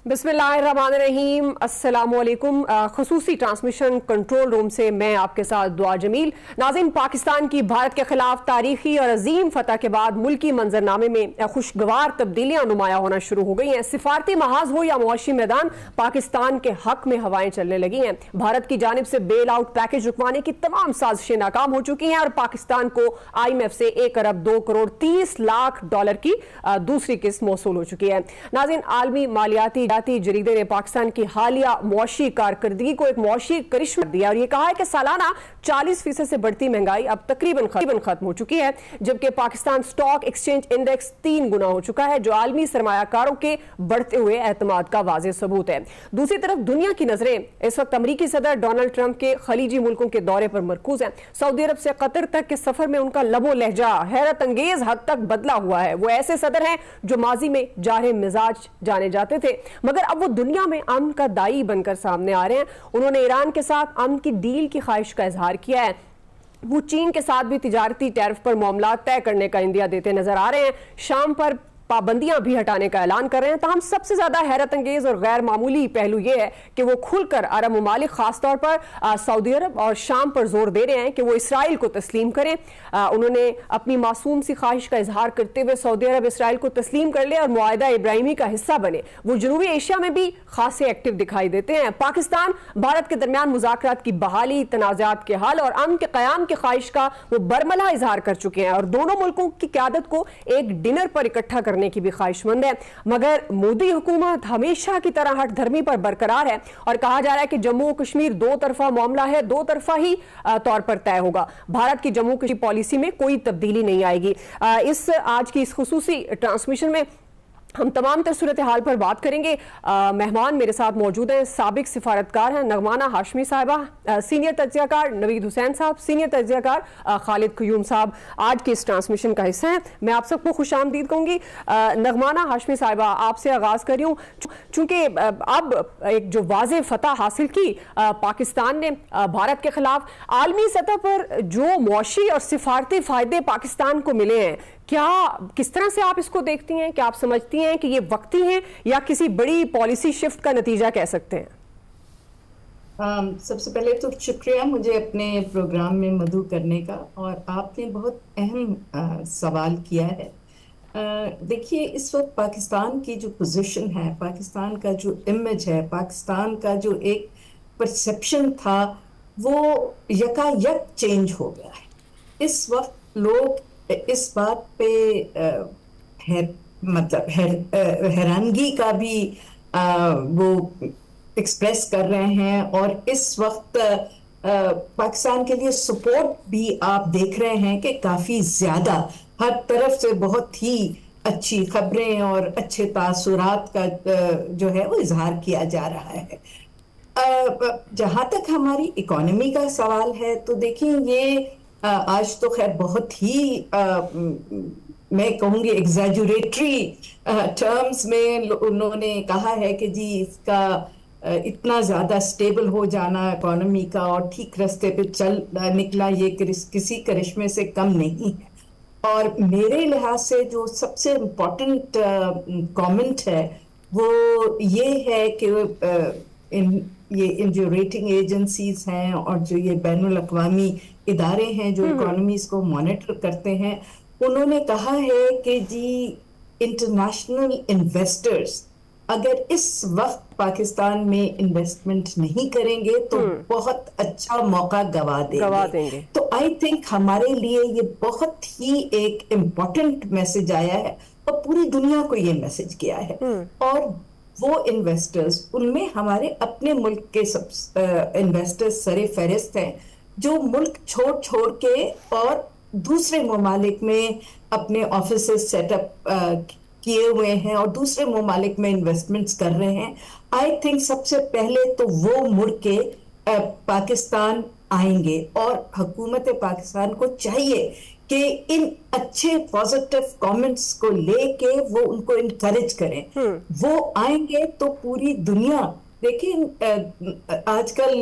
बिस्मिल्लाहिर्रहमानिर्रहीम, अस्सलामुअलैकुम। खुसूसी transmission control room से मैं आपके साथ दुआ जमील। नाज़रीन, पाकिस्तान की भारत के खिलाफ तारीखी और अजीम फतह के बाद मुल्की मंजरनामे में खुशगवार तब्दीलियां नुमाया होना शुरू हो गई हैं। सिफारती महाज हो या मुआशी मैदान, पाकिस्तान के हक में हवाएं चलने लगी हैं। भारत की जानिब से बेल आउट पैकेज रुकवाने की तमाम साजिशें नाकाम हो चुकी हैं और पाकिस्तान को IMF से 1 अरब 2 करोड़ 30 लाख डॉलर की दूसरी किस्त मौसूल हो चुकी है। नाज़रीन, आलमी मालियाती जरीदे ने पाकिस्तान की हालिया मुआशी कारकर्दगी को एक मुआशी करिश्मा दिया और यह कहा है कि सालाना 40% से बढ़ती महंगाई अब तकरीबन खत्म हो चुकी है, जबकि पाकिस्तान स्टॉक एक्सचेंज इंडेक्स 3 गुना हो चुका है, जो आलमी सरमायाकारों के बढ़ते हुए एतमाद का वाज़ेह सबूत है। दूसरी तरफ दुनिया की नजरें इस वक्त अमरीकी सदर डोनाल्ड ट्रंप के खलीजी मुल्कों के दौरे पर मरकूज है। सऊदी अरब से कतर तक के सफर में उनका लबो लहजा हैरत अंगेज हद तक बदला हुआ है। वो ऐसे सदर हैं जो माजी में जारे मिजाज जाने जाते थे, मगर अब वो दुनिया में अमन का दाई बनकर सामने आ रहे हैं। उन्होंने ईरान के साथ अमन की डील की ख्वाहिश का इजहार किया है। वो चीन के साथ भी तिजारती टैरिफ पर मामला तय करने का इंदिया देते नजर आ रहे हैं। शाम पर पाबंदियां भी हटाने का ऐलान कर रहे हैं। तमाम सबसे ज्यादा हैरत अंगेज और गैर मामूली पहलू यह है कि वो खुलकर अरब ममालिक खासतौर पर सऊदी अरब और शाम पर जोर दे रहे हैं कि वो इसराइल को तस्लीम करें। उन्होंने अपनी मासूम सी ख्वाहिश का इजहार करते हुए सऊदी अरब इसराइल को तस्लीम कर ले और मुआहिदा इब्राहिमी का हिस्सा बने। वो जनूबी एशिया में भी खासे एक्टिव दिखाई देते हैं। पाकिस्तान भारत के दरमियान मुज़ाकरात की बहाली, तनाज़ात के हल और अमन के क़याम की ख्वाहिश का वो बरमला इजहार कर चुके हैं और दोनों मुल्कों की क़यादत को एक डिनर पर इकट्ठा करने की भी ख्वाहिशमंद है। मगर मोदी हुकूमत हमेशा की तरह हट धर्मी पर बरकरार है और कहा जा रहा है कि जम्मू कश्मीर दो तरफा मामला है, दो तरफा ही तौर पर तय होगा। भारत की जम्मू कश्मीर पॉलिसी में कोई तब्दीली नहीं आएगी। आज की इस खुसूसी ट्रांसमिशन में हम तमाम तर सूरत हाल पर बात करेंगे। मेहमान मेरे साथ मौजूद हैं, साबिक सिफारतकार हैं नगमाना हाशमी साहिबा, सीनियर तज्जियाकार नवीद हुसैन साहब, सीनियर तज्जियाकार खालिद क़य्यूम साहब आज के इस ट्रांसमिशन का हिस्सा है। मैं आप सबको खुशामदीद कहूँगी। नगमाना हाशमी साहिबा, आपसे आगाज़ कर रही हूँ, चूँकि अब एक जो वाज़ेह फतह हासिल की पाकिस्तान ने भारत के खिलाफ, आलमी सतह पर जो मुआशी और सिफारती फ़ायदे पाकिस्तान को मिले हैं, किस तरह से आप इसको देखती हैं? क्या आप समझती हैं कि ये वक्ती हैं या किसी बड़ी पॉलिसी शिफ्ट का नतीजा कह सकते हैं? सबसे पहले तो शुक्रिया मुझे अपने प्रोग्राम में मदऊ करने का, और आपने बहुत अहम सवाल किया है। देखिए, इस वक्त पाकिस्तान की जो पोजीशन है, पाकिस्तान का जो इमेज है, पाकिस्तान का जो एक परसेप्शन था, वो यकायक चेंज हो गया है। इस वक्त लोग इस बात पे हैरानगी का भी वो एक्सप्रेस कर रहे हैं, और इस वक्त पाकिस्तान के लिए सपोर्ट भी आप देख रहे हैं कि काफ़ी ज़्यादा हर तरफ से बहुत ही अच्छी खबरें और अच्छे तासुरात का जो है वो इजहार किया जा रहा है। जहाँ तक हमारी इकोनॉमी का सवाल है, तो देखिए ये आज तो खैर बहुत ही मैं कहूँगी एग्जैजुरेटरी टर्म्स में उन्होंने कहा है कि जी इसका इतना ज़्यादा स्टेबल हो जाना इकोनॉमी का और ठीक रास्ते पे चल निकला, ये किसी करिश्मे से कम नहीं है। और मेरे लिहाज से जो सबसे इम्पोर्टेंट कमेंट है वो ये है कि इन जो रेटिंग एजेंसीज हैं और जो ये बैनुल अक़वामी इदारे हैं जो इकोनॉमीज को मॉनिटर करते हैं, उन्होंने कहा है कि जी इंटरनेशनल इन्वेस्टर्स अगर इस वक्त पाकिस्तान में इन्वेस्टमेंट नहीं करेंगे तो बहुत अच्छा मौका गवा देंगे। तो आई थिंक हमारे लिए ये बहुत ही एक इम्पोर्टेंट मैसेज आया है और पूरी दुनिया को ये मैसेज गया है। और वो इन्वेस्टर्स, उनमें हमारे अपने मुल्क के सब इन्वेस्टर्स सरे फहरिस्त हैं जो मुल्क छोड़ के और दूसरे ममालिक में अपने ऑफिसेस सेटअप किए हुए हैं और दूसरे ममालिक में इन्वेस्टमेंट्स कर रहे हैं। आई थिंक सबसे पहले तो वो मुड़ के पाकिस्तान आएंगे और हुकूमत पाकिस्तान को चाहिए कि इन अच्छे पॉजिटिव कमेंट्स को लेके वो उनको इनकरेज करें। वो आएंगे तो पूरी दुनिया, देखिए आजकल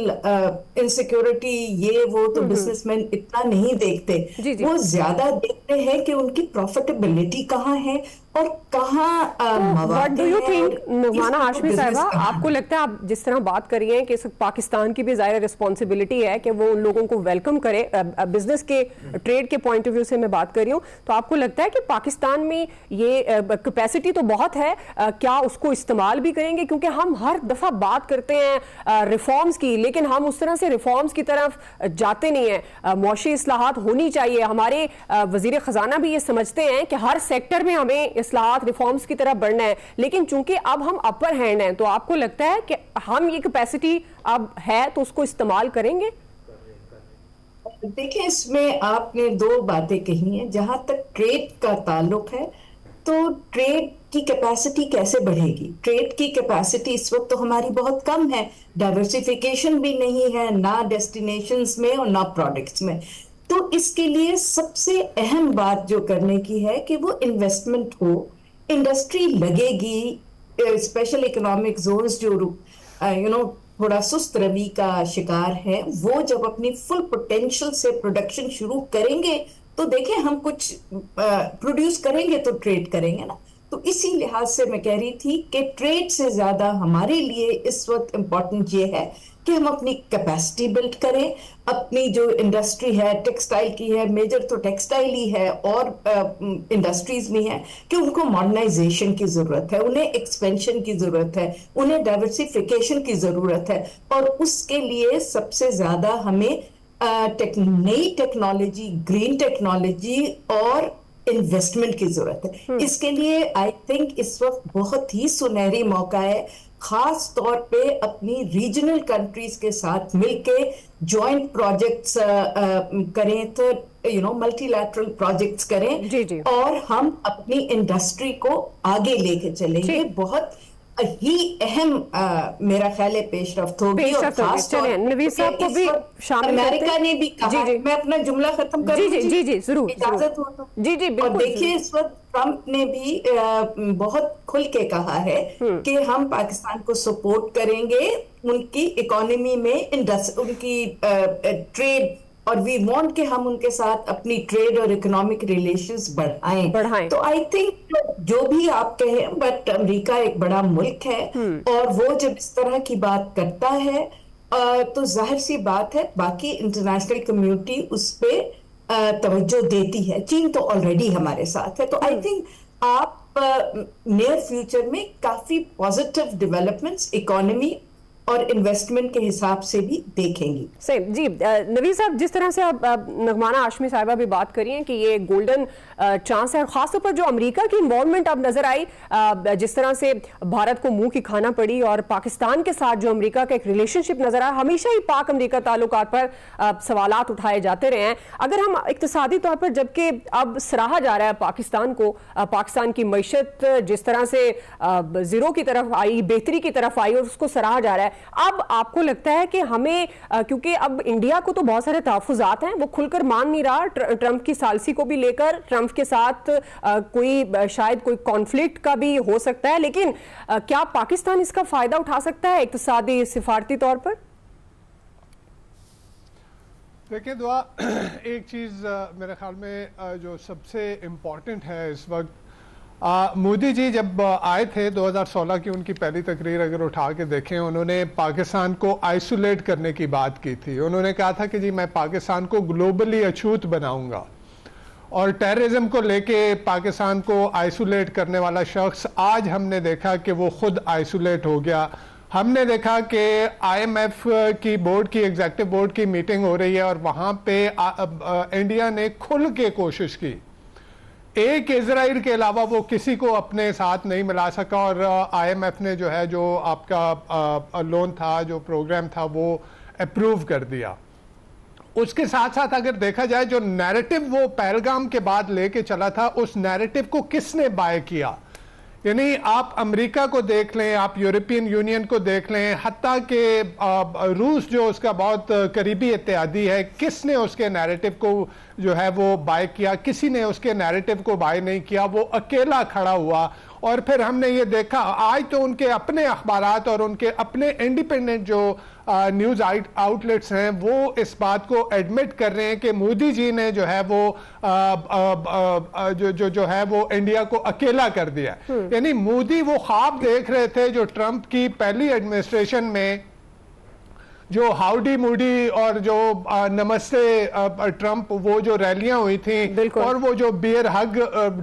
इनसिक्योरिटी ये वो तो बिजनेसमैन इतना नहीं देखते, वो ज्यादा देखते हैं कि उनकी प्रॉफिटेबिलिटी कहाँ है, और कहाँ what do you think नगमाना Hashmi साहिबा, आपको है। लगता है, आप जिस तरह बात कर रही हैं कि पाकिस्तान की भी ज़ाहिर रिस्पॉन्सिबिलिटी है कि वो उन लोगों को वेलकम करे, बिजनेस के ट्रेड के पॉइंट ऑफ व्यू से मैं बात कर रही हूँ, तो आपको लगता है कि पाकिस्तान में ये कैपेसिटी तो बहुत है, क्या उसको इस्तेमाल भी करेंगे? क्योंकि हम हर दफ़ा बात करते हैं रिफॉर्म्स की, लेकिन हम उस तरह से रिफॉर्म्स की तरफ जाते नहीं हैं। मुआशी इस्लाहात होनी चाहिए, हमारे वजीर ख़जाना भी ये समझते हैं कि हर सेक्टर में हमें इस्लाहात रिफॉर्म्स की तरफ बढ़ना है, लेकिन चूंकि अब हम अपर हैंड हैं, तो आपको लगता है कि हम ये कैपेसिटी अब है तो उसको इस्तेमाल करेंगे? देखिए, इसमें आपने दो बातें कही हैं। जहां तक ट्रेड का ताल्लुक है, तो ट्रेड की कैपेसिटी कैसे बढ़ेगी? ट्रेड की कैपेसिटी इस वक्त तो हमारी बहुत कम है, डाइवर्सिफिकेशन भी नहीं है, ना डेस्टिनेशंस में और ना प्रोडक्ट्स में। तो इसके लिए सबसे अहम बात जो करने की है कि वो इन्वेस्टमेंट हो, इंडस्ट्री लगेगी। स्पेशल इकोनॉमिक जोन्स जो थोड़ा सुस्त रवि का शिकार है, वो जब अपनी फुल पोटेंशियल से प्रोडक्शन शुरू करेंगे तो देखें, हम कुछ प्रोड्यूस करेंगे तो ट्रेड करेंगे ना। तो इसी लिहाज से मैं कह रही थी कि ट्रेड से ज्यादा हमारे लिए इस वक्त इम्पोर्टेंट ये है कि हम अपनी कैपेसिटी बिल्ड करें। अपनी जो इंडस्ट्री है टेक्सटाइल की है, मेजर तो टेक्सटाइल ही है और इंडस्ट्रीज में है, कि उनको मॉडर्नाइजेशन की जरूरत है, उन्हें एक्सपेंशन की जरूरत है, उन्हें डाइवर्सिफिकेशन की जरूरत है। और उसके लिए सबसे ज्यादा हमें नई टेक्नोलॉजी, ग्रीन टेक्नोलॉजी और इन्वेस्टमेंट की जरूरत है। इसके लिए आई थिंक इस वक्त बहुत ही सुनहरी मौका है, खास तौर पे अपनी रीजनल कंट्रीज के साथ मिलके जॉइंट प्रोजेक्ट्स करें, तो मल्टीलैटरल प्रोजेक्ट्स करें। जी। और हम अपनी इंडस्ट्री को आगे लेके चलेंगे। बहुत ही अहम मेरा ख्याल है पेशरफ्त होगी। और खास तौर नवीद साहब को भी शामिल अमेरिका ने भी कहा, मैं अपना जुमला खत्म करूं? जी जरूर, इजाजत हो तो? जी बिल्कुल। और देखिए, इस वक्त ट्रंप ने भी बहुत खुल के कहा है कि हम पाकिस्तान को सपोर्ट करेंगे उनकी इकोनॉमी में, उनकी ट्रेड, और वी वांट कि हम उनके साथ अपनी ट्रेड और इकोनॉमिक रिलेशंस बढ़ाएं। तो आई थिंक जो भी आप कहें, बट अमेरिका एक बड़ा मुल्क है और वो जब इस तरह की बात करता है तो जाहिर सी बात है बाकी इंटरनेशनल कम्युनिटी उस पर तवज्जो देती है। चीन तो ऑलरेडी हमारे साथ है। तो आई थिंक आप नियर फ्यूचर में काफी पॉजिटिव डेवलपमेंट्स इकोनॉमी और इन्वेस्टमेंट के हिसाब से भी देखेंगी। सही जी। नवीद साहब, जिस तरह से आप नगमाना हाशमी साहिबा भी बात करी हैं कि ये गोल्डन चांस है, खासतौर पर जो अमेरिका की इन्वॉल्वमेंट अब नजर आई, जिस तरह से भारत को मुंह की खाना पड़ी और पाकिस्तान के साथ जो अमेरिका का एक रिलेशनशिप नजर आया, हमेशा ही पाक अमेरिका ताल्लुकात पर सवालात उठाए जाते रहे हैं। अगर हम इक्तिसादी तौर पर, जबकि अब सराहा जा रहा है पाकिस्तान को, पाकिस्तान की मईशत जिस तरह से जीरो की तरफ आई, बेहतरी की तरफ आई, और उसको सराहा जा रहा है, अब आपको लगता है कि हमें, क्योंकि अब इंडिया को तो बहुत सारे तहफ़्फ़ुज़ात हैं, वो खुलकर मान नहीं रहा, ट्रंप की सालसी को भी लेकर ट्रंप के साथ कोई शायद कोई कॉन्फ्लिक्ट का भी हो सकता है, लेकिन क्या पाकिस्तान इसका फायदा उठा सकता है इक़्तिसादी सिफारती तौर पर? देखिए दुआ, एक चीज़ मेरे ख्याल में जो सबसे इम्पॉर्टेंट है इस वक्त, मोदी जी जब आए थे 2016 की उनकी पहली तकरीर अगर उठा के देखें, उन्होंने पाकिस्तान को आइसोलेट करने की बात की थी। उन्होंने कहा था कि जी मैं पाकिस्तान को ग्लोबली अछूत बनाऊंगा, और टेररिज्म को लेके पाकिस्तान को आइसोलेट करने वाला शख्स आज हमने देखा कि वो खुद आइसोलेट हो गया। हमने देखा कि IMF की बोर्ड की, एग्जीक्यूटिव बोर्ड की मीटिंग हो रही है और वहाँ पे इंडिया ने खुल के कोशिश की, एक इजराइल के अलावा वो किसी को अपने साथ नहीं मिला सका, और IMF ने जो है, जो आपका लोन था, जो प्रोग्राम था, वो अप्रूव कर दिया। उसके साथ साथ अगर देखा जाए, जो नैरेटिव वो पहलगाम के बाद लेके चला था, उस नैरेटिव को किसने बाय किया? यानी आप अमेरिका को देख लें, आप यूरोपियन यूनियन को देख लें, हत्ता कि रूस जो उसका बहुत करीबी इत्तेहादी है, किसने उसके नैरेटिव को जो है वो बाय किया? किसी ने उसके नैरेटिव को बाय नहीं किया। वो अकेला खड़ा हुआ और फिर हमने ये देखा आज तो उनके अपने अखबारात और उनके अपने इंडिपेंडेंट जो न्यूज आउटलेट्स हैं वो इस बात को एडमिट कर रहे हैं कि मोदी जी ने जो है वो जो है वो इंडिया को अकेला कर दिया। यानी मोदी वो ख्वाब देख रहे थे जो ट्रंप की पहली एडमिनिस्ट्रेशन में जो हाउडी मोदी और जो नमस्ते ट्रंप वो जो रैलियां हुई थी और वो जो बियर हग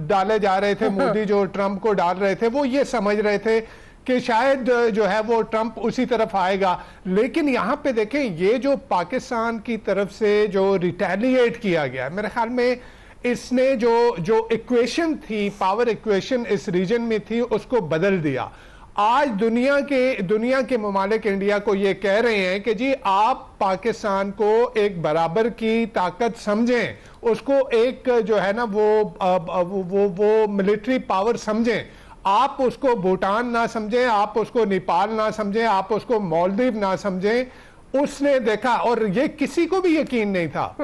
डाले जा रहे थे मोदी जो ट्रंप को डाल रहे थे, वो ये समझ रहे थे कि शायद जो है वो ट्रंप उसी तरफ आएगा। लेकिन यहां पे देखें ये जो पाकिस्तान की तरफ से जो रिटेलिएट किया गया, मेरे ख्याल में इसने जो इक्वेशन थी, पावर इक्वेशन इस रीजन में थी, उसको बदल दिया। आज दुनिया के ममालिक इंडिया को ये कह रहे हैं कि जी आप पाकिस्तान को एक बराबर की ताकत समझें, उसको एक जो है ना वो मिलिट्री पावर समझें। आप उसको भूटान ना समझें, आप उसको नेपाल ना समझें, आप उसको मालदीव ना समझें। उसने देखा और ये किसी को भी यकीन नहीं था।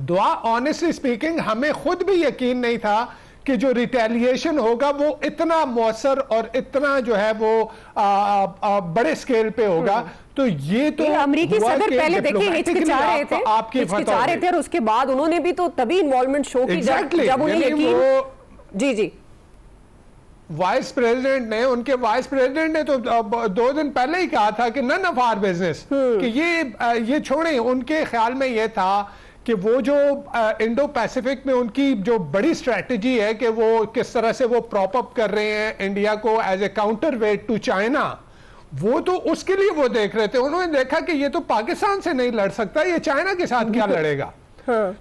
दुआ ऑनेस्टली स्पीकिंग हमें खुद भी यकीन नहीं था कि जो रिटेलिएशन होगा वो इतना मौसर और इतना जो है वो बड़े स्केल पे होगा। तो ये अमेरिकी सदर पहले देखिए हिचकिचा रहे थे और उसके बाद उन्होंने भी तो तभी इन्वॉल्वमेंट शो की जब उन्हें यकीन। जी वाइस प्रेसिडेंट ने उनके वाइस प्रेसिडेंट ने तो 2 दिन पहले ही कहा था कि नन ऑफ आवर बिजनेस, कि ये छोड़ें। उनके ख्याल में ये था कि वो जो इंडो पैसिफिक में उनकी जो बड़ी स्ट्रेटजी है कि वो किस तरह से वो प्रॉप अप कर रहे हैं इंडिया को as a counter weight to China, वो तो उसके लिए वो देख रहे थे। उन्होंने देखा कि ये तो पाकिस्तान से नहीं लड़ सकता, ये चाइना के साथ क्या लड़ेगा।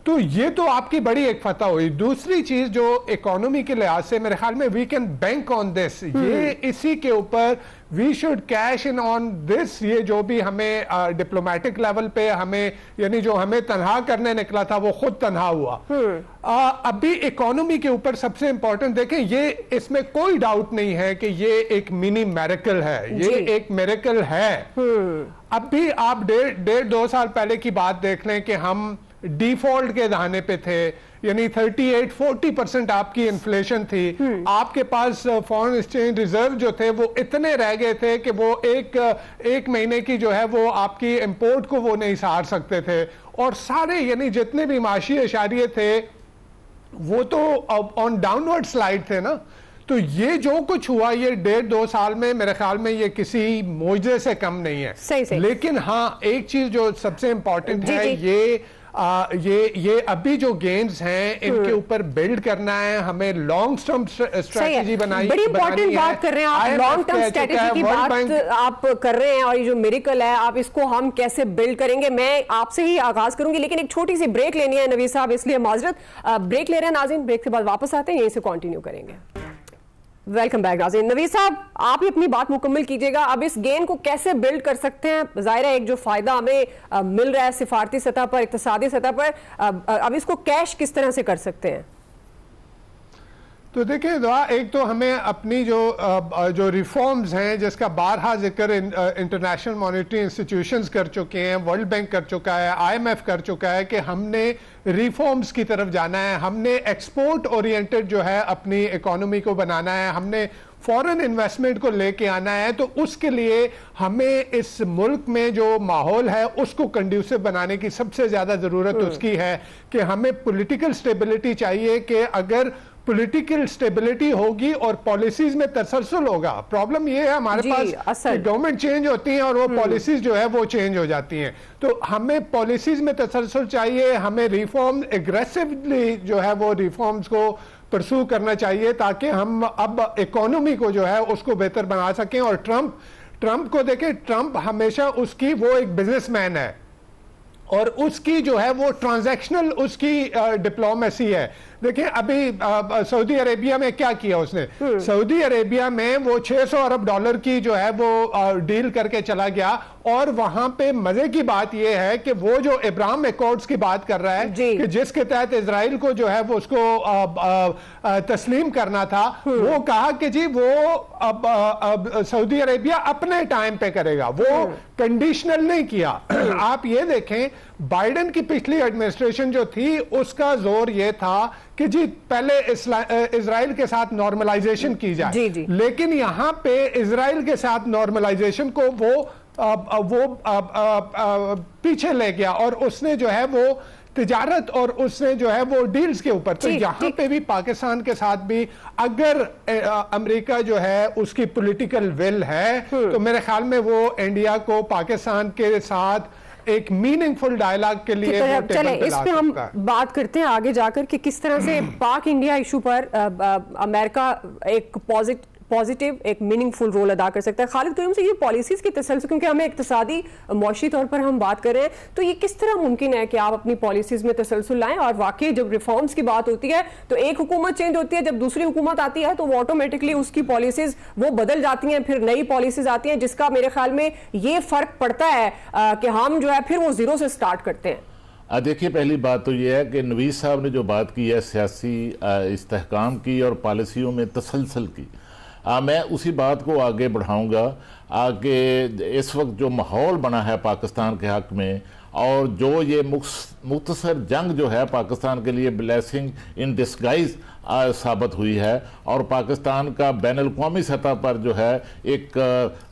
तो ये तो आपकी बड़ी एक फतह हुई। दूसरी चीज जो इकोनॉमी के लिहाज से मेरे ख्याल में we can bank on this, ये इसी के ऊपर we should cash in on this. ये जो भी हमें डिप्लोमेटिक लेवल पे हमें यानी जो हमें तनहा करने निकला था वो खुद तनहा हुआ। अभी इकोनॉमी के ऊपर सबसे इंपॉर्टेंट देखें, ये इसमें कोई डाउट नहीं है कि ये एक मिनी मैरिकल है, ये एक मैरिकल है। अभी आप 1.5-2 साल पहले की बात देख लें कि हम डिफॉल्ट के दहाने पे थे, यानी 38-40% आपकी इन्फ्लेशन थी। आपके पास फॉरेन एक्सचेंज रिजर्व जो थे वो इतने रह गए थे कि वो एक महीने की जो है वो आपकी इंपोर्ट को वो नहीं सहार सकते थे। और सारे यानी जितने भी माशी इशारे थे वो तो ऑन डाउनवर्ड स्लाइड थे ना। तो ये जो कुछ हुआ ये 1.5-2 साल में मेरे ख्याल में ये किसी मोजे से कम नहीं है। सही। लेकिन हाँ एक चीज जो सबसे इंपॉर्टेंट है ये अभी जो गेम्स हैं इनके ऊपर बिल्ड करना है, हमें लॉन्ग टर्म स्ट्रेटजी बनानी है। बड़ी इंपॉर्टेंट बात कर रहे हैं आप, लॉन्ग टर्म स्ट्रेटजी की बात आप कर रहे हैं और ये जो मिरेकल है आप इसको हम कैसे बिल्ड करेंगे, मैं आपसे ही आगाज करूंगी। लेकिन एक छोटी सी ब्रेक लेनी है नवीद साहब, इसलिए माजरत ब्रेक ले रहे हैं नाज़रीन। ब्रेक के बाद वापस आते हैं, यहीं से कंटिन्यू करेंगे। वेलकम बैक नाज़रीन। नवीद साहब आप ही अपनी बात मुकम्मल कीजिएगा। अब इस गेन को कैसे बिल्ड कर सकते हैं? ज़ाहिर है एक जो फायदा हमें मिल रहा है सिफारती सतह पर, इक्तिसादी सतह पर, अब इसको कैश किस तरह से कर सकते हैं? तो देखिए दुआ, एक तो हमें अपनी जो रिफॉर्म्स हैं जिसका बारहा जिक्र इंटरनेशनल मॉनेटरी इंस्टीट्यूशंस कर चुके हैं, वर्ल्ड बैंक कर चुका है, IMF कर चुका है कि हमने रिफॉर्म्स की तरफ जाना है, हमने एक्सपोर्ट ओरिएंटेड जो है अपनी इकोनॉमी को बनाना है, हमने फॉरेन इन्वेस्टमेंट को लेके आना है। तो उसके लिए हमें इस मुल्क में जो माहौल है उसको कंड्यूसिव बनाने की सबसे ज्यादा जरूरत उसकी है कि हमें पॉलिटिकल स्टेबिलिटी चाहिए कि अगर पॉलिटिकल स्टेबिलिटी होगी और पॉलिसीज में तसलसल होगा। प्रॉब्लम ये है हमारे पास कि गवर्नमेंट चेंज होती है और वो पॉलिसीज जो है वो चेंज हो जाती हैं। तो हमें पॉलिसीज में तसलसल चाहिए, हमें रिफॉर्म एग्रेसिवली जो है वो रिफॉर्म्स को परसू करना चाहिए ताकि हम अब इकोनॉमी को जो है उसको बेहतर बना सकें। और ट्रंप को देखें, ट्रंप हमेशा उसकी वो एक बिजनेसमैन है और उसकी जो है वो ट्रांजैक्शनल उसकी डिप्लोमेसी है। देखिए अभी सऊदी अरेबिया में क्या किया उसने, सऊदी अरेबिया में वो 600 अरब डॉलर की जो है वो डील करके चला गया। और वहां पे मजे की बात ये है कि वो जो इब्राहिम अकॉर्ड्स की बात कर रहा है कि जिसके तहत इजराइल को जो है वो उसको तस्लीम करना था, वो कहा कि जी वो अब सऊदी अरेबिया अपने टाइम पे करेगा, वो कंडीशनल नहीं किया। आप ये देखें बाइडेन की पिछली एडमिनिस्ट्रेशन जो थी उसका जोर ये था कि कि जी पहले इजराइल के साथ नॉर्मलाइजेशन की जाए। जी जी। लेकिन यहाँ पे इजराइल के साथ नॉर्मलाइजेशन को वो पीछे ले गया और उसने जो है वो तिजारत और उसने जो है वो डील्स के ऊपर, तो यहाँ पे भी पाकिस्तान के साथ भी अगर अमेरिका जो है उसकी पॉलिटिकल विल है तो मेरे ख्याल में वो इंडिया को पाकिस्तान के साथ एक मीनिंगफुल डायलॉग के लिए चले इस पे हम बात करते हैं आगे जाकर कि किस तरह से पाक इंडिया इशू पर अमेरिका एक पॉजिटिव एक मीनिंगफुल रोल अदा कर सकता है। खालिद करीम से ये पॉलिसीज की तसल्सल, क्योंकि हमें इक्तिसादी मौशी तौर पर हम बात कर रहे हैं, तो ये किस तरह मुमकिन है कि आप अपनी पॉलिसीज में तसल्सल लाएं और वाकई जब रिफॉर्म्स की बात होती है तो एक हुकूमत चेंज होती है, जब दूसरी हुकूमत आती है तो वो ऑटोमेटिकली उसकी पॉलिसीज वो बदल जाती हैं, फिर नई पॉलिसीज आती हैं, जिसका मेरे ख्याल में ये फर्क पड़ता है कि हम जो है फिर वो जीरो से स्टार्ट करते हैं। देखिए, पहली बात तो ये है कि नवीद साहब ने जो बात की है सियासी इस्तेहकाम की और पॉलिसियों में तसलसल की, मैं उसी बात को आगे बढ़ाऊंगा कि इस वक्त जो माहौल बना है पाकिस्तान के हक़ में और जो ये मुख्तसर जंग जो है पाकिस्तान के लिए ब्लेसिंग इन डिस्गाइज साबित हुई है और पाकिस्तान का बैनुल-अक़वामी सतह पर जो है एक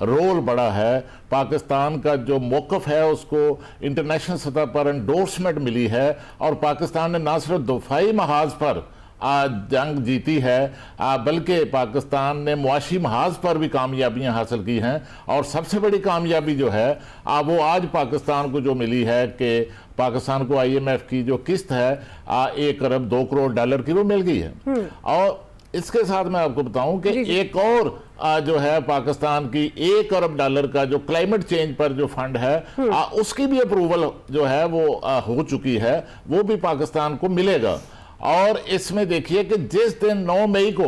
रोल बड़ा है, पाकिस्तान का जो मौक़िफ़ है उसको इंटरनेशनल सतह पर एंडोर्समेंट मिली है और पाकिस्तान ने ना सिर्फ दफ़ाई महाज पर जंग जीती है बल्कि पाकिस्तान ने मुआशी महाज पर भी कामयाबियां हासिल की हैं और सबसे बड़ी कामयाबी जो है वो आज पाकिस्तान को जो मिली है कि पाकिस्तान को IMF की जो किस्त है 1 अरब 2 करोड़ डॉलर की वो मिल गई है। और इसके साथ मैं आपको बताऊं कि एक और जो है पाकिस्तान की 1 अरब डॉलर का जो क्लाइमेट चेंज पर जो फंड है उसकी भी अप्रूवल जो है वो हो चुकी है, वो भी पाकिस्तान को मिलेगा। और इसमें देखिए कि जिस दिन 9 मई को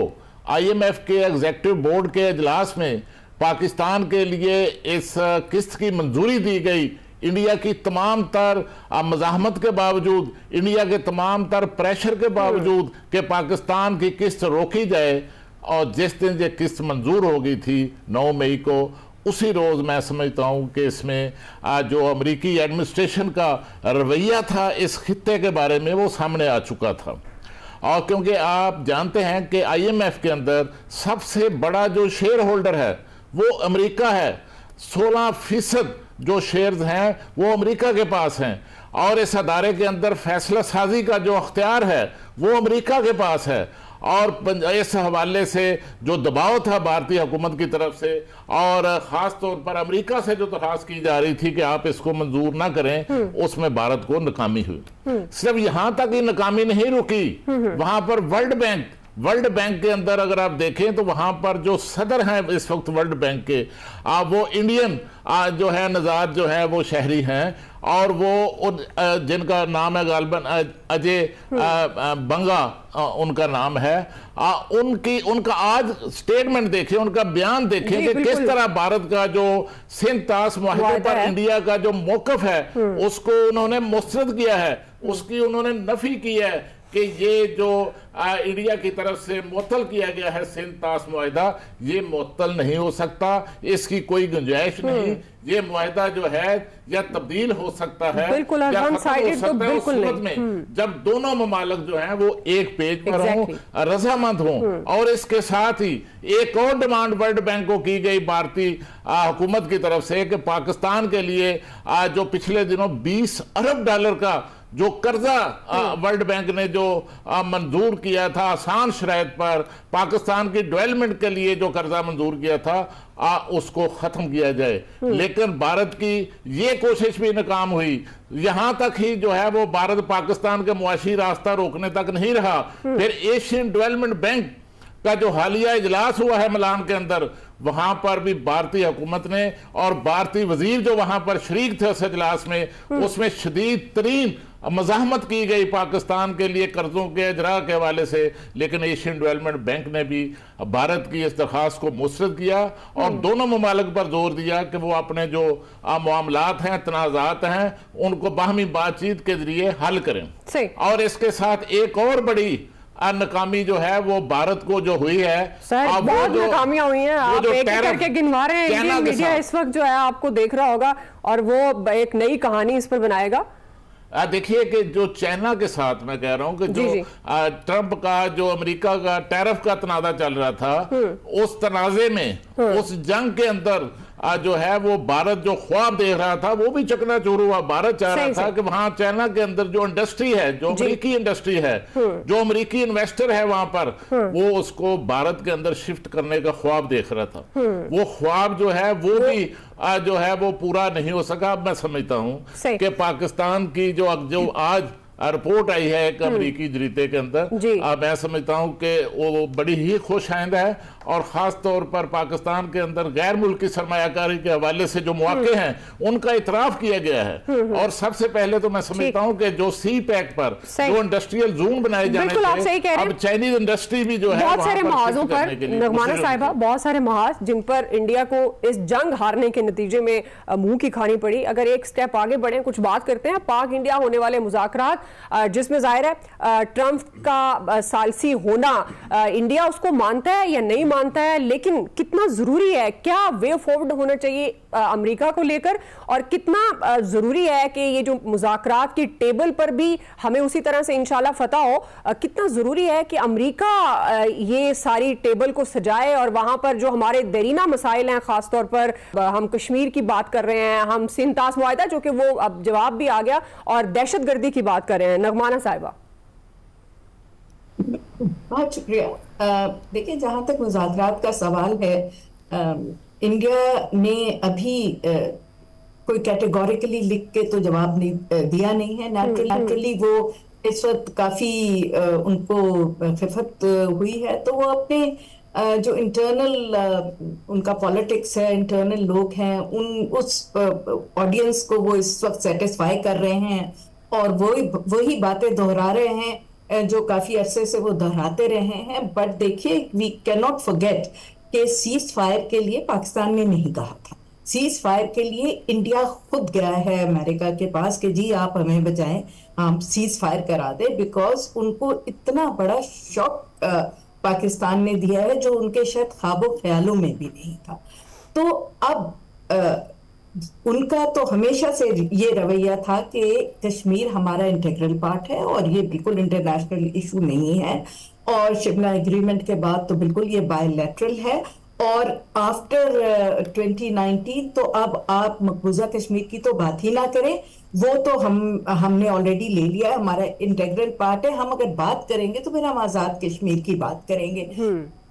IMF के एग्जीक्यूटिव बोर्ड के इजलास में पाकिस्तान के लिए इस किस्त की मंजूरी दी गई, इंडिया की तमाम तर मज़ाहमत के बावजूद, इंडिया के तमाम तर प्रेशर के बावजूद कि पाकिस्तान की किस्त रोकी जाए, और जिस दिन ये किस्त मंजूर हो गई थी 9 मई को, उसी रोज़ मैं समझता हूँ कि इसमें जो अमेरिकी एडमिनिस्ट्रेशन का रवैया था इस खित्ते के बारे में वो सामने आ चुका था। और क्योंकि आप जानते हैं कि IMF के अंदर सबसे बड़ा जो शेयर होल्डर है वो अमेरिका है, 16% जो शेयर्स हैं वो अमेरिका के पास हैं और इस अदारे के अंदर फैसला साजी का जो अख्तियार है वो अमेरिका के पास है। और इस हवाले से जो दबाव था भारतीय हुकूमत की तरफ से और ख़ास तौर पर अमेरिका से जो दरख्वास्त की जा रही थी कि आप इसको मंजूर ना करें, उसमें भारत को नाकामी हुई। सिर्फ यहाँ तक ही नाकामी नहीं रुकी, वहाँ पर वर्ल्ड बैंक के अंदर अगर आप देखें तो वहां पर जो सदर हैं इस वक्त वर्ल्ड बैंक के वो इंडियन जो है नज़ार जो है वो शहरी हैं और वो जिनका नाम है गालबन अजय बंगा उनका नाम है। उनका आज स्टेटमेंट देखें, उनका बयान देखें कि किस तरह भारत का जो सिंध ताश मुआहदे पर इंडिया का जो मौक़िफ़ है उसको उन्होंने मुस्तरद किया है, उसकी उन्होंने नफी की है कि ये जो इंडिया की तरफ से मुअत्तल किया गया है सिंध ताश मुआहदा, ये मुअत्तल नहीं हो सकता, इसकी कोई गुंजाइश नहीं। ये मुआहदा जो है या तब्दील हो सकता है बिल्कुल, या वन साइडेड तो बिल्कुल नहीं। जब दोनों ममालिक जो हैं वो एक पेज पर हों, रजामंद हों। और इसके साथ ही एक और डिमांड वर्ल्ड बैंक को की गई भारतीय हुकूमत की तरफ से कि पाकिस्तान के लिए जो पिछले दिनों 20 अरब डॉलर का जो कर्जा वर्ल्ड बैंक ने जो मंजूर किया था आसान शराइत पर पाकिस्तान की डेवलपमेंट के लिए जो कर्जा मंजूर किया था उसको खत्म किया जाए। लेकिन भारत की ये कोशिश भी नाकाम हुई, यहां तक ही जो है वो भारत पाकिस्तान के मुआशी रास्ता रोकने तक नहीं रहा। फिर एशियन डेवलपमेंट बैंक का जो हालिया इजलास हुआ है मिलान के अंदर, वहां पर भी भारतीय हुकूमत ने और भारतीय वजीर जो वहां पर शरीक थे उस इजलास में, उसमें शदीद तरीन मज़ाहमत की गई पाकिस्तान के लिए कर्जों के इजरा के हवाले से। लेकिन एशियन डेवलपमेंट बैंक ने भी भारत की इस दरख्वास्त को मुस्तरद किया और दोनों ममालिक पर जोर दिया कि वो अपने जो मामलात हैं, तनाज़ात हैं, उनको बाहमी बातचीत के जरिए हल करें। और इसके साथ एक और बड़ी नाकामी जो है वो भारत को जो हुई है, बहुत नाकामियां हुई हैं, आप एक एक करके गिनवा रहे हैं। इंडियन मीडिया इस वक्त जो है आपको देख रहा होगा और वो एक नई कहानी इस पर बनाएगा। देखिए कि जो चाइना के साथ मैं कह रहा हूं कि जो ट्रंप का जो अमेरिका का टैरिफ का तनाज़ा चल रहा था, उस तनाज़े में उस जंग के अंदर जो है वो भारत जो ख्वाब देख रहा था वो भी चकनाचूर हुआ। भारत चाह रहा था कि वहां चाइना के अंदर जो इंडस्ट्री है, जो अमेरिकी इंडस्ट्री है, जो अमेरिकी इन्वेस्टर है वहां पर, वो उसको भारत के अंदर शिफ्ट करने का ख्वाब देख रहा था। वो ख्वाब जो है वो भी जो है वो पूरा नहीं हो सका। मैं समझता हूं कि पाकिस्तान की जो आज रिपोर्ट आई है एक अमरीकी जरीते के अंदर, मैं समझता हूं कि वो बड़ी ही खुश आइंद है और खास तौर पर पाकिस्तान के अंदर गैर मुल्की सरमायाकारी के हवाले से जो मौके हैं उनका इतराफ किया गया है। और सबसे पहले तो मैं समझता हूं कि जो सी पैक पर जो इंडस्ट्रियल जोन बनाए जाने थे, अब चाइनीज इंडस्ट्री भी जो है बहुत सारे महाजों पर, नगमाना साहिबा, बहुत सारे महाज जिन पर इंडिया को इस जंग हारने के नतीजे में मुंह की खानी पड़ी। अगर एक स्टेप आगे बढ़े, कुछ बात करते हैं पाक इंडिया होने वाले मुज़ाकरात, जिसमें जाहिर है ट्रंप का सालसी होना इंडिया उसको मानता है या नहीं मानता है, लेकिन कितना जरूरी है, क्या वे फॉरवर्ड होना चाहिए अमेरिका को लेकर, और कितना जरूरी है कि ये जो मुज़ाकरात की टेबल पर भी हमें उसी तरह से इंशाल्लाह फतह हो, कितना जरूरी है कि अमेरिका ये सारी टेबल को सजाए और वहां पर जो हमारे देरीना मसाइल हैं, खासतौर पर हम कश्मीर की बात कर रहे हैं, हम सिंध तास मुआहिदा जो कि वो अब जवाब भी आ गया, और दहशतगर्दी की बात कर रहे हैं। नगमाना साहिबा, बहुत शुक्रिया। देखिए, जहां तक मुज़ाकरात का सवाल है, इंडिया ने अभी कोई कैटेगोरिकली लिख के तो जवाब नहीं दिया नहीं है। नेचुरली वो इस वक्त काफी उनको खिफत हुई है, तो वो अपने जो इंटरनल उनका पॉलिटिक्स है, इंटरनल लोग हैं, उस ऑडियंस को वो इस वक्त सेटिस्फाई कर रहे हैं और वही बातें दोहरा रहे हैं जो काफी अरसे से वो दोहराते रहे हैं। बट देखिए, वी कैन नॉट फॉरगेट कि सीज फायर के लिए पाकिस्तान ने नहीं कहा था। सीज फायर के लिए इंडिया खुद गया है अमेरिका के पास कि जी आप हमें बचाएं, हम सीज फायर करा दे, बिकॉज उनको इतना बड़ा शॉक पाकिस्तान ने दिया है जो उनके शायद ख्वाबों ख्यालों में भी नहीं था। तो अब उनका तो हमेशा से ये रवैया था कि कश्मीर हमारा इंटीग्रल पार्ट है और ये बिल्कुल इंटरनेशनल इशू नहीं है, और शिमला एग्रीमेंट के बाद तो बिल्कुल ये बायलैटरल है। और आफ्टर 2019 तो अब आप मकबूजा कश्मीर की तो बात ही ना करें, वो तो हमने ऑलरेडी ले लिया, हमारा इंटीग्रल पार्ट है। हम अगर बात करेंगे तो फिर हम आजाद कश्मीर की बात करेंगे,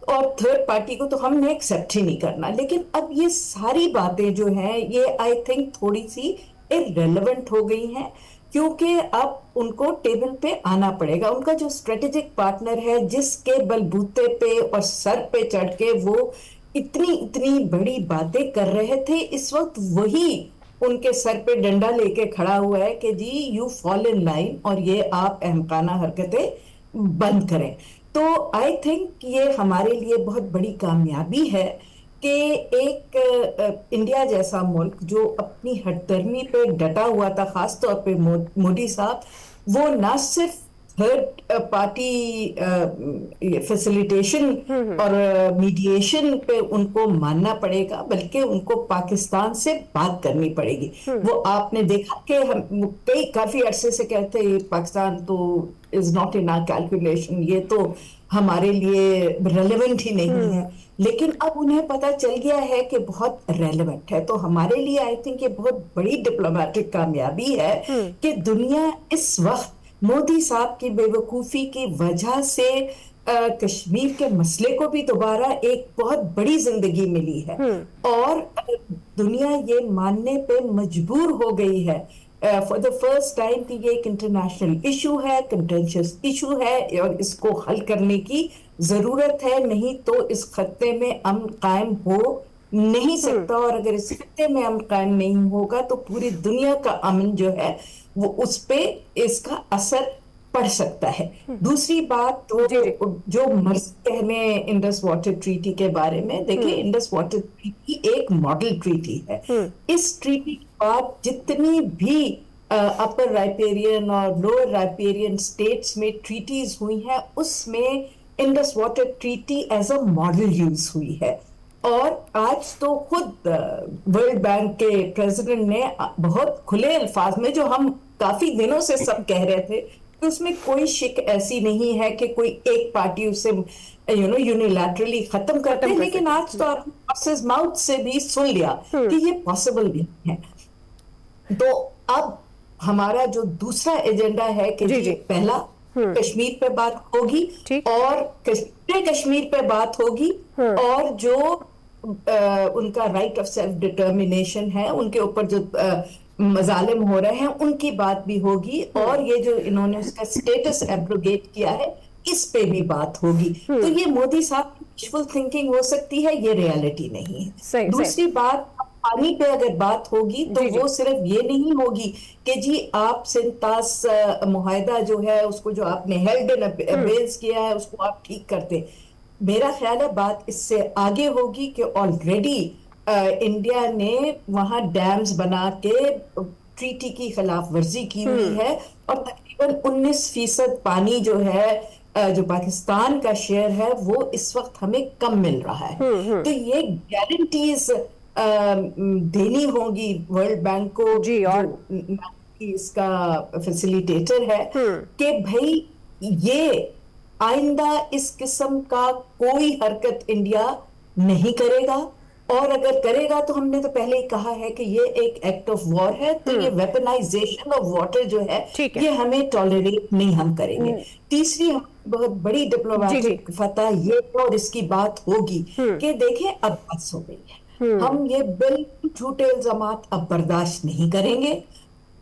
और थर्ड पार्टी को तो हमने एक्सेप्ट ही नहीं करना। लेकिन अब ये सारी बातें जो हैं ये आई थिंक थोड़ी सी इररिलेवेंट हो गई हैं, क्योंकि अब उनको टेबल पे आना पड़ेगा। उनका जो स्ट्रेटेजिक पार्टनर है, जिसके बलबूते पे और सर पे चढ़ के वो इतनी बड़ी बातें कर रहे थे, इस वक्त वही उनके सर पे डंडा लेके खड़ा हुआ है कि जी यू फॉल इन लाइन और ये आप अहमकाना हरकतें बंद करें। तो आई थिंक ये हमारे लिए बहुत बड़ी कामयाबी है कि एक इंडिया जैसा मुल्क जो अपनी हठधर्मी पे डटा हुआ था, खास तौर पे मोदी साहब, वो ना सिर्फ थर्ड पार्टी फैसिलिटेशन और मीडिएशन पे उनको मानना पड़ेगा, बल्कि उनको पाकिस्तान से बात करनी पड़ेगी। वो आपने देखा कि हम काफी अरसे से कहते हैं पाकिस्तान तो is not in our calculation, ये तो हमारे लिए रेलेवेंट ही नहीं है, लेकिन अब उन्हें पता चल गया है कि बहुत रेलेवेंट है। तो हमारे लिए आई थिंक ये बहुत बड़ी डिप्लोमेटिक कामयाबी है कि दुनिया इस वक्त मोदी साहब की बेवकूफी की वजह से कश्मीर के मसले को भी दोबारा एक बहुत बड़ी जिंदगी मिली है, और दुनिया ये मानने पे मजबूर हो गई है फॉर द फर्स्ट टाइम कि ये एक इंटरनेशनल इशू है, कंटेंशियस इशू है, और इसको हल करने की जरूरत है, नहीं तो इस खत्ते में अमन कायम हो नहीं सकता। और अगर इस खत्ते में अमन कायम नहीं होगा तो पूरी दुनिया का अमन जो है वो उस पे इसका असर पड़ सकता है। दूसरी बात तो जो मर्जी कहने इंडस वाटर ट्रीटी के बारे में, देखिए इंडस वाटर ट्रीटी एक मॉडल ट्रीटी है। इस ट्रीटी के बाद जितनी भी अपर राइपेरियन और लोअर राइपेरियन स्टेट्स में ट्रीटीज हुई हैं, उसमें Indus water treaty as a model use हुई है। और आज तो खुद वर्ल्ड बैंक के प्रेसिडेंट ने बहुत खुले अल्फाज में, जो हम काफी दिनों से सब कह रहे थे कि उसमें कोई शिक ऐसी नहीं है कि कोई एक पार्टी उसे यूनिलैटरली खत्म करते हैं, लेकिन आज तो आपने माउथ से भी सुन लिया कि ये पॉसिबल नहीं है। तो अब हमारा जो दूसरा एजेंडा है कि जी पहला कश्मीर पे बात होगी और कश्मीर पे बात होगी और जो उनका राइट ऑफ सेल्फ डिटर्मिनेशन है, उनके ऊपर जो मजालिम हो रहे हैं उनकी बात भी होगी, और ये जो इन्होंने उसका स्टेटस एब्रोगेट किया है इस पे भी बात होगी। तो ये मोदी साहब की विजुअल थिंकिंग हो सकती है, ये रियलिटी नहीं है। दूसरी बात, पानी पे अगर बात होगी तो वो सिर्फ ये नहीं होगी कि जी आप सिंतास मुआहदा जो है उसको जो आपने हेल्ड इन अबेयर्स किया है उसको आप ठीक करते। मेरा ख्याल है बात इससे आगे होगी कि ऑलरेडी इंडिया ने वहां डैम्स बना के ट्रीटी की खिलाफ वर्जी की हुई है और तकरीबन 19% पानी जो है जो पाकिस्तान का शेयर है वो इस वक्त हमें कम मिल रहा है। तो ये गारंटीज देनी होगी वर्ल्ड बैंक को जी, और इसका फैसिलिटेटर है कि भाई ये आइंदा इस किस्म का कोई हरकत इंडिया नहीं करेगा, और अगर करेगा तो हमने तो पहले ही कहा है कि ये एक एक्ट ऑफ वॉर है, तो ये वेपनाइजेशन ऑफ वाटर जो है ये हमें टॉलरेट नहीं हम करेंगे। तीसरी बहुत बड़ी डिप्लोमेटिक फतह ये और इसकी बात होगी कि देखें अब बस हो गई है, हम ये बिल्कुल झूठे इल्जामात अब बर्दाश्त नहीं करेंगे।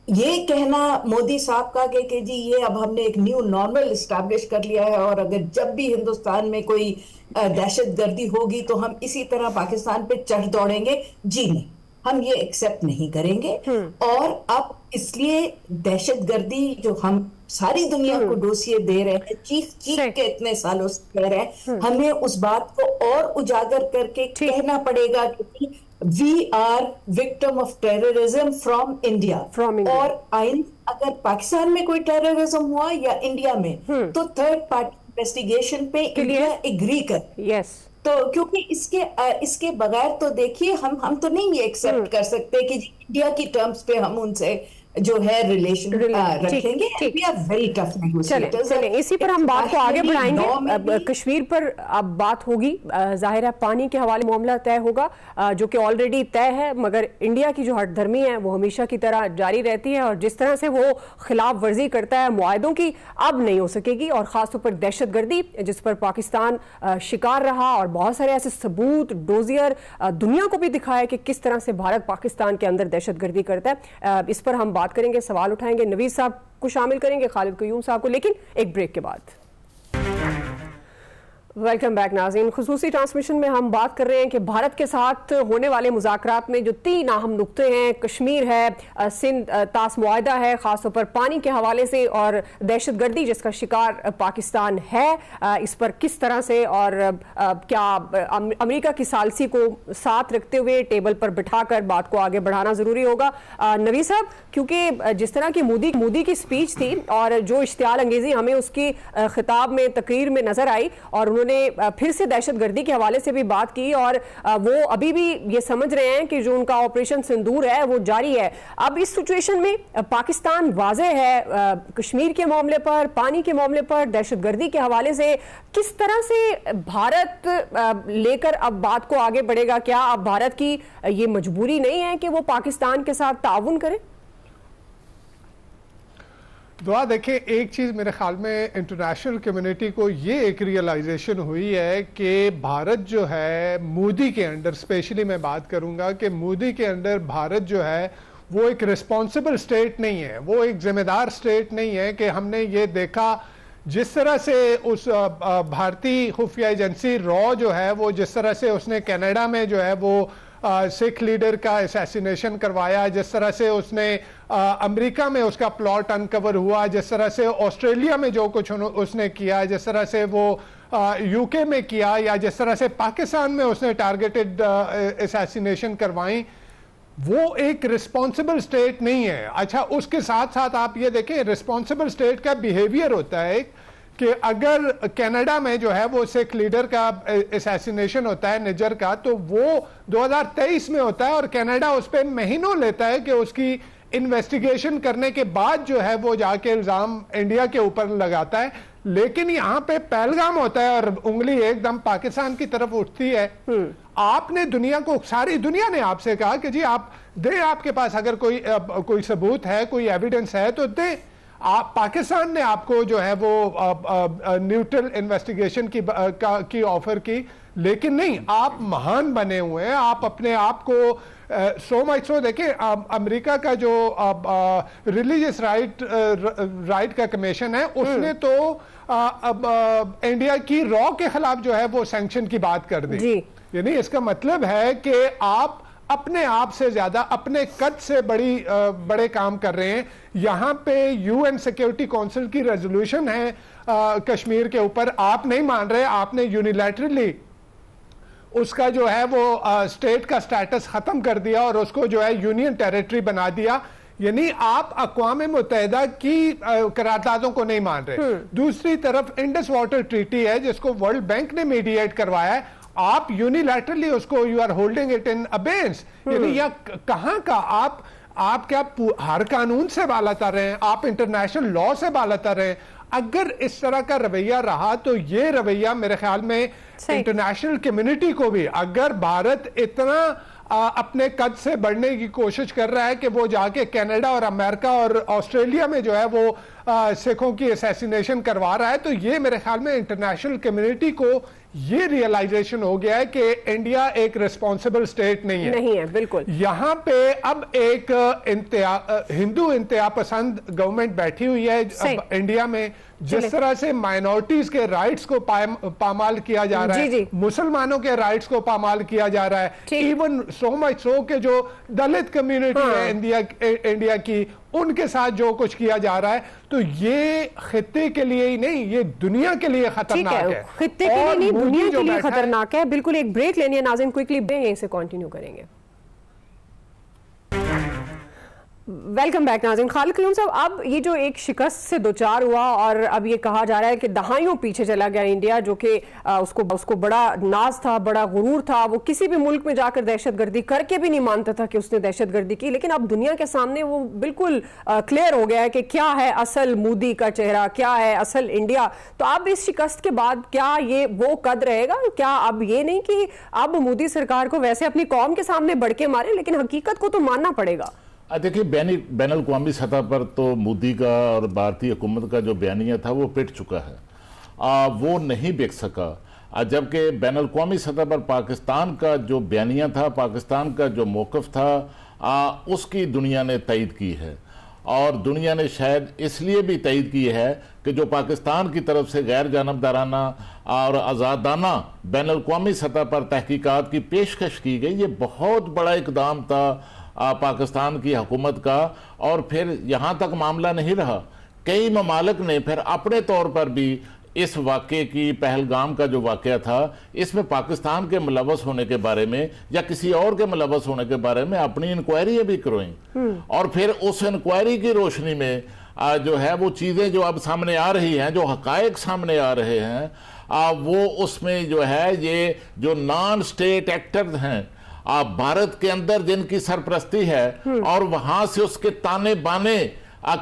ये कहना मोदी साहब का कि जी ये अब हमने एक न्यू नॉर्मल इस्टेब्लिश कर लिया है और अगर जब भी हिंदुस्तान में कोई दहशतगर्दी होगी तो हम इसी तरह पाकिस्तान पे चढ़ दौड़ेंगे, जी नहीं, हम ये एक्सेप्ट नहीं करेंगे। और अब इसलिए दहशतगर्दी जो हम सारी दुनिया को डोसिए दे रहे हैं, चीख के इतने सालों से कह रहे हैं, हमें उस बात को और उजागर करके कहना पड़ेगा कि we are victim of terrorism from India. और आइन अगर पाकिस्तान में कोई टेररिज्म हुआ या इंडिया में तो थर्ड पार्टी इन्वेस्टिगेशन पे इंडिया एग्री कर। तो क्योंकि इसके बगैर तो देखिए हम तो नहीं ये एक्सेप्ट कर सकते कि इंडिया की टर्म्स पे हम उनसे जो है रिलेशन रखेंगे। We are very tough negotiators. चलें इसी पर हम बात को आगे बढ़ाएंगे। कश्मीर पर अब बात होगी, जाहिर है पानी के हवाले मामला तय होगा जो कि ऑलरेडी तय है, मगर इंडिया की जो हठधर्मी है वो हमेशा की तरह जारी रहती है और जिस तरह से वो खिलाफ वर्जी करता है मुआहदों की अब नहीं हो सकेगी, और खासतौर पर दहशतगर्दी जिस पर पाकिस्तान शिकार रहा और बहुत सारे ऐसे सबूत डोजियर दुनिया को भी दिखाया कि किस तरह से भारत पाकिस्तान के अंदर दहशतगर्दी करता है। इस पर हम बात करेंगे, सवाल उठाएंगे, नवीद साहब को शामिल करेंगे, खालिद क्यूम साहब को, लेकिन एक ब्रेक के बाद। वेलकम बैक नाज़रीन। खुसूसी ट्रांसमिशन में हम बात कर रहे हैं कि भारत के साथ होने वाले मुज़ाकरात में जो 3 अहम नुक्ते हैं, कश्मीर है, सिंध तास मुआहदा है खासतौर पर पानी के हवाले से, और दहशतगर्दी जिसका शिकार पाकिस्तान है, इस पर किस तरह से और क्या अमेरिका की सालसी को साथ रखते हुए टेबल पर बिठाकर बात को आगे बढ़ाना ज़रूरी होगा। नवीद साहब, क्योंकि जिस तरह की मोदी की स्पीच थी और जो इश्तियाल अंगेज़ी हमें उसकी खिताब में तकरीर में नज़र आई, और उन्होंने फिर से दहशतगर्दी के हवाले से भी बात की, और वो अभी भी ये समझ रहे हैं कि जो उनका ऑपरेशन सिंदूर है वो जारी है। अब इस सिचुएशन में पाकिस्तान वाज़े है कश्मीर के मामले पर, पानी के मामले पर, दहशतगर्दी के हवाले से किस तरह से भारत लेकर अब बात को आगे बढ़ेगा? क्या अब भारत की ये मजबूरी नहीं है कि वो पाकिस्तान के साथ ताउन करे? दुआ देखिए, एक चीज़ मेरे ख्याल में इंटरनेशनल कम्युनिटी को ये एक रियलाइजेशन हुई है कि भारत जो है मोदी के अंडर, स्पेशली मैं बात करूंगा कि मोदी के अंडर भारत जो है वो एक रिस्पॉन्सिबल स्टेट नहीं है, वो एक जिम्मेदार स्टेट नहीं है। कि हमने ये देखा जिस तरह से उस भारतीय खुफिया एजेंसी रॉ जो है वो जिस तरह से उसने कनाडा में जो है वो सिख लीडर का असैसिनेशन करवाया, जिस तरह से उसने अमेरिका में उसका प्लॉट अनकवर हुआ, जिस तरह से ऑस्ट्रेलिया में जो कुछ उसने किया, जिस तरह से वो यूके में किया, या जिस तरह से पाकिस्तान में उसने टारगेटेड असैसिनेशन करवाई, वो एक रिस्पॉन्सिबल स्टेट नहीं है। अच्छा, उसके साथ साथ आप ये देखें रिस्पॉन्सिबल स्टेट का बिहेवियर होता है कि अगर कनाडा में जो है वो सिख लीडर का असैसिनेशन होता है निजर का, तो वो 2023 में होता है और कनाडा उस पर महीनों लेता है कि उसकी इन्वेस्टिगेशन करने के बाद जो है वो जाके इल्जाम इंडिया के ऊपर लगाता है। लेकिन यहाँ पे पहलगाम होता है और उंगली एकदम पाकिस्तान की तरफ उठती है। आपने दुनिया को, सारी दुनिया ने आपसे कहा कि जी आप दे, आपके पास अगर कोई सबूत है, कोई एविडेंस है तो दे। पाकिस्तान ने आपको जो है वो न्यूट्रल इन्वेस्टिगेशन की ऑफर की, लेकिन नहीं, आप महान बने हुए हैं। आप अपने आप को सो मच सो देखिए, अमेरिका का जो रिलीजियस राइट का कमीशन है, उसने तो इंडिया की रॉ के खिलाफ जो है वो सैंक्शन की बात कर दी। यानी इसका मतलब है कि आप अपने आप से ज्यादा अपने कद से बड़े काम कर रहे हैं। यहां पे यूएन सिक्योरिटी काउंसिल की रेजोल्यूशन है कश्मीर के ऊपर, आप नहीं मान रहे, आपने यूनिलैटरली उसका जो है वो स्टेट का स्टेटस खत्म कर दिया और उसको जो है यूनियन टेरिटरी बना दिया। यानी आप अक़वाम मुत्तहिदा की करारदादों को नहीं मान रहे। दूसरी तरफ इंडस वाटर ट्रीटी है जिसको वर्ल्ड बैंक ने मीडिएट करवाया है, आप यूनिलैटरली उसको you are holding it in abeyance. यानी यह कहां का आप क्या हर कानून से बाला तर रहे हैं, आप इंटरनेशनल लॉ से बाला तर रहे हैं। अगर इस तरह का रवैया रहा तो ये रवैया मेरे ख्याल में इंटरनेशनल कम्युनिटी को भी, अगर भारत इतना अपने कद से बढ़ने की कोशिश कर रहा है कि वो जाके कनाडा और अमेरिका और ऑस्ट्रेलिया में जो है वो सिखों की असैसिनेशन करवा रहा है, तो ये मेरे ख्याल में इंटरनेशनल कम्युनिटी को ये रियलाइजेशन हो गया है कि इंडिया एक रिस्पॉन्सिबल स्टेट नहीं है। बिल्कुल। यहां पे अब एक हिंदू इंतहा पसंद गवर्नमेंट बैठी हुई है इंडिया में। जिस तरह से माइनॉरिटीज के राइट्स को पामाल किया जा रहा है, मुसलमानों के राइट्स को पामाल किया जा रहा है, इवन सो मच सो के जो दलित कम्युनिटी है इंडिया की, उनके साथ जो कुछ किया जा रहा है, तो ये खित्ते के लिए ही नहीं, ये दुनिया के लिए खतरनाक है। खित्ते के लिए नहीं, दुनिया के लिए खतरनाक है। बिल्कुल, एक ब्रेक लेनी है नाज़रीन, क्विकली यहीं से कंटिन्यू करेंगे। वेलकम बैक नाज़रीन। खालिद कयूम साहब, अब ये जो एक शिकस्त से दो चार हुआ और अब ये कहा जा रहा है कि दहाइयों पीछे चला गया इंडिया, जो कि उसको बड़ा नाज था, बड़ा गुरूर था, वो किसी भी मुल्क में जाकर दहशतगर्दी करके भी नहीं मानता था कि उसने दहशतगर्दी की। लेकिन अब दुनिया के सामने वो बिल्कुल क्लियर हो गया है कि क्या है असल मोदी का चेहरा, क्या है असल इंडिया। तो अब इस शिकस्त के बाद क्या ये वो कद रहेगा? क्या अब ये नहीं कि अब मोदी सरकार को वैसे अपनी कौम के सामने बढ़ के मारे, लेकिन हकीकत को तो मानना पड़ेगा। देखिए, बैन अल-अक़वामी सतह पर तो मोदी का और भारतीय हुकूमत का जो बयानिया था वो पिट चुका है, वो नहीं बिक सका। जबकि बैन अल-अक़वामी सतह पर पाकिस्तान का जो बयानिया था, पाकिस्तान का जो मौक़िफ़ था, उसकी दुनिया ने तईद की है। और दुनिया ने शायद इसलिए भी तईद की है कि जो पाकिस्तान की तरफ से गैर जानबदाराना और आज़ादाना बैन अल-अक़वामी सतह पर तहकीकात की पेशकश की गई, ये बहुत बड़ा इक़दाम था पाकिस्तान की हुकूमत का। और फिर यहाँ तक मामला नहीं रहा, कई ममालिक ने फिर अपने तौर पर भी इस वाक़े की, पहलगाम का जो वाक़या था, इसमें पाकिस्तान के मुलव्वस होने के बारे में या किसी और के मुलव्वस होने के बारे में अपनी इंक्वायरी भी करवाई। और फिर उस इंक्वायरी की रोशनी में जो है वो चीज़ें जो अब सामने आ रही हैं, जो हक़ाइक़ सामने आ रहे हैं, वो उसमें जो है ये जो नॉन स्टेट एक्टर्स हैं भारत के अंदर जिनकी सरपरस्ती है और वहां से उसके ताने बाने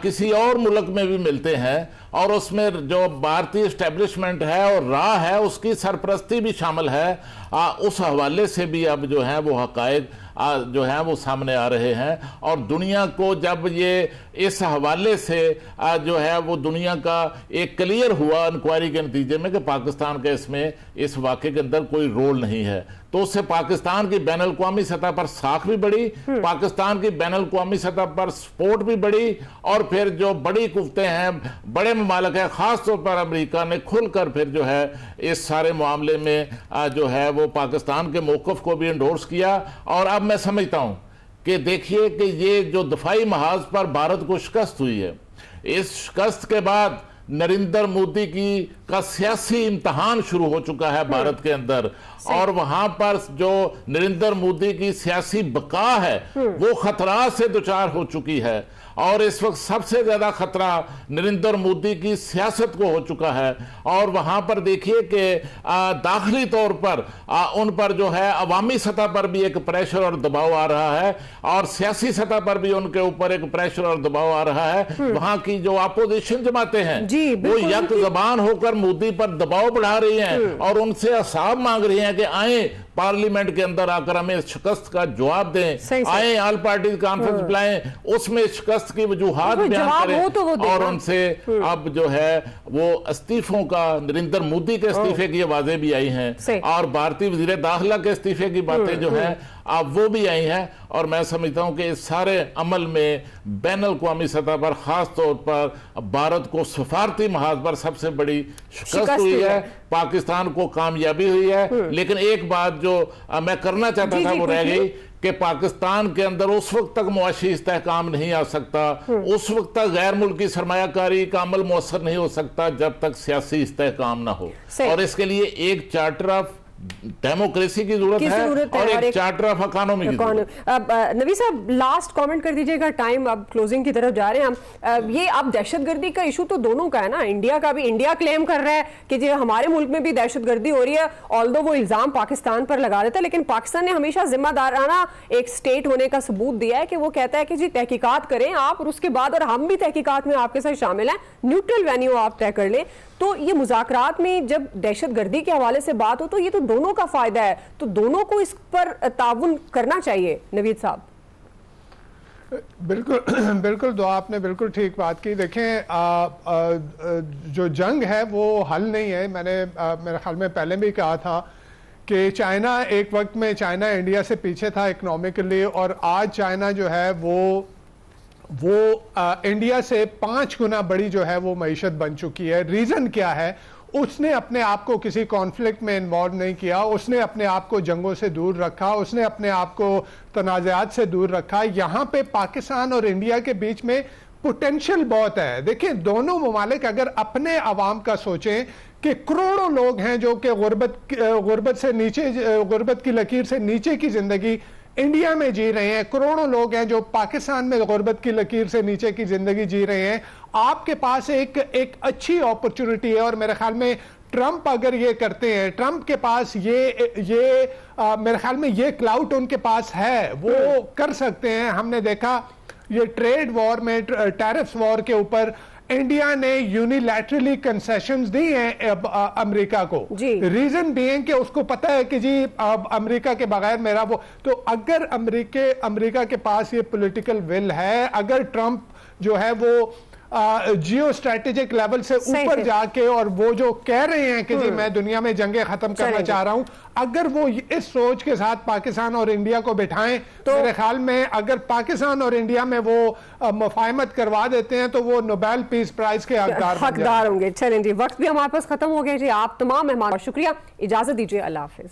किसी और मुल्क में भी मिलते हैं, और उसमें जो भारतीय एस्टेब्लिशमेंट है और राह है उसकी सरपरस्ती भी शामिल है। उस हवाले से भी अब जो है वो हक़ाइक़ जो है वो सामने आ रहे हैं। और दुनिया को जब ये इस हवाले से जो है वो दुनिया का एक क्लियर हुआ इंक्वायरी के नतीजे में कि पाकिस्तान का इसमें इस वाक़े के अंदर कोई रोल नहीं है, तो उससे पाकिस्तान की बैन अल-अक़वामी सतह पर साख भी बढ़ी, पाकिस्तान की बैन अल-अक़वामी सतह पर सपोर्ट भी बढ़ी। और फिर जो बड़ी कुफ्तें हैं, बड़े ममालिक हैं, ख़ास तौर पर अमेरिका ने खुलकर फिर जो है इस सारे मामले में जो है वो पाकिस्तान के मौक़िफ़ को भी एंडोर्स किया। और अब मैं समझता हूँ कि देखिए कि ये जो दफाई महाज पर भारत को शिकस्त हुई है, इस शिकस्त के बाद नरेंद्र मोदी का सियासी इम्तहान शुरू हो चुका है भारत के अंदर। और वहां पर जो नरेंद्र मोदी की सियासी बका है वो खतरा से दुचार हो चुकी है। और इस वक्त सबसे ज्यादा खतरा नरेंद्र मोदी की सियासत को हो चुका है। और वहां पर देखिए कि दाखिली तौर पर उन पर जो है अवामी सतह पर भी एक प्रेशर और दबाव आ रहा है, और सियासी सतह पर भी उनके ऊपर एक प्रेशर और दबाव आ रहा है। वहां की जो अपोजिशन जमाते हैं वो यक जबान होकर मोदी पर दबाव बढ़ा रही हैं और उनसे हिसाब मांग रही हैं कि आए पार्लियामेंट के अंदर आकर हमें शिकस्त का जवाब दें, आए ऑल पार्टी कॉन्फ्रेंस बुलाएं, उसमें शिकस्त की वजूहात बयान करें तो और उनसे अब जो है वो इस्तीफों का, नरेंद्र मोदी के इस्तीफे की आवाजें भी आई हैं और भारतीय वजीर दाखिला के इस्तीफे की बातें जो हैं अब वो भी आई हैं। और मैं समझता हूं कि इस सारे अमल में बैन अल-अक़वामी सतह पर खास तौर पर भारत को सफारती महाज पर सबसे बड़ी शिकस्त हुई है, पाकिस्तान को कामयाबी हुई है। लेकिन एक बात जो मैं करना चाहता था वो रह गई कि पाकिस्तान के अंदर उस वक्त तक मुआशी इस्तेहकाम नहीं आ सकता, उस वक्त तक गैर मुल्की सरमायाकारी का अमल मुअस्सर नहीं हो सकता जब तक सियासी इस्तेहकाम ना हो। और इसके लिए एक चार्टर ऑफ डेमोक्रेसी की जरूरत है और एक चार्टर ऑफ इकोनॉमी की जरूरत है। नबी साहब लास्ट कमेंट कर दीजिएगा, टाइम अब क्लोजिंग की तरफ जा रहे हैं हम। ये अब दहशतगर्दी का इशू तो दोनों का है ना, इंडिया का भी, इंडिया क्लेम कर रहा है कि जो हमारे मुल्क में भी दहशतगर्दी हो रही है, ऑल्दो वो इल्जाम पाकिस्तान पर लगा देता है, लेकिन पाकिस्तान ने हमेशा जिम्मेदाराना एक स्टेट होने का सबूत दिया है कि वो कहता है कि जी तहकीकात करें आप, और उसके बाद और हम भी तहकीकात में आपके साथ शामिल हैं, न्यूट्रल वेन्यू आप तय कर लें। तो ये मुज़ाकरात में जब दहशतगर्दी के हवाले से बात हो तो ये तो दोनों का फायदा है, तो दोनों को इस पर ताउन करना चाहिए। नवीद साहब बिल्कुल बिल्कुल दुआ, आपने बिल्कुल ठीक बात की। देखें जो जंग है वो हल नहीं है। मैंने मेरे ख्याल में पहले भी कहा था कि चाइना एक वक्त में चाइना इंडिया से पीछे था इकोनॉमिकली, और आज चाइना जो है वो इंडिया से 5 गुना बड़ी जो है वो मईशत बन चुकी है। रीज़न क्या है? उसने अपने आप को किसी कॉन्फ्लिक्ट में इन्वॉल्व नहीं किया, उसने अपने आप को जंगों से दूर रखा, उसने अपने आप को तनाज़ात से दूर रखा। यहाँ पे पाकिस्तान और इंडिया के बीच में पोटेंशियल बहुत है। देखिए दोनों ममालिक अगर अपने अवाम का सोचें कि करोड़ों लोग हैं जो कि गुर्बत से नीचे, गुर्बत की लकीर से नीचे की जिंदगी इंडिया में जी रहे हैं, करोड़ों लोग हैं जो पाकिस्तान में गुर्बत की लकीर से नीचे की जिंदगी जी रहे हैं। आपके पास एक अच्छी अपॉर्चुनिटी है, और मेरे ख्याल में ट्रंप अगर ये करते हैं, ट्रंप के पास मेरे ख्याल में ये क्लाउट उनके पास है, वो कर सकते हैं। हमने देखा ये ट्रेड वॉर में, टैरिफ वॉर के ऊपर इंडिया ने यूनिलैटरली कंसेशंस दी हैं अमेरिका को। रीजन बीइंग कि उसको पता है कि जी अब अमेरिका के बगैर मेरा वो, तो अगर अमेरिका के पास ये पॉलिटिकल विल है, अगर ट्रंप जो है वो जियो स्ट्रेटेजिक लेवल से ऊपर जाके और वो जो कह रहे हैं कि जी मैं दुनिया में जंगें खत्म करना चाह रहा हूं, अगर वो इस सोच के साथ पाकिस्तान और इंडिया को बिठाएं तो मेरे ख्याल में अगर पाकिस्तान और इंडिया में वो मुफाहमत करवा देते हैं तो वो नोबेल पीस प्राइज के हकदार होंगे। चलें जी, वक्त भी हमारे पास खत्म हो गया जी। आप तमाम मेहमान शुक्रिया, इजाजत दीजिए, अल्लाह हाफिज।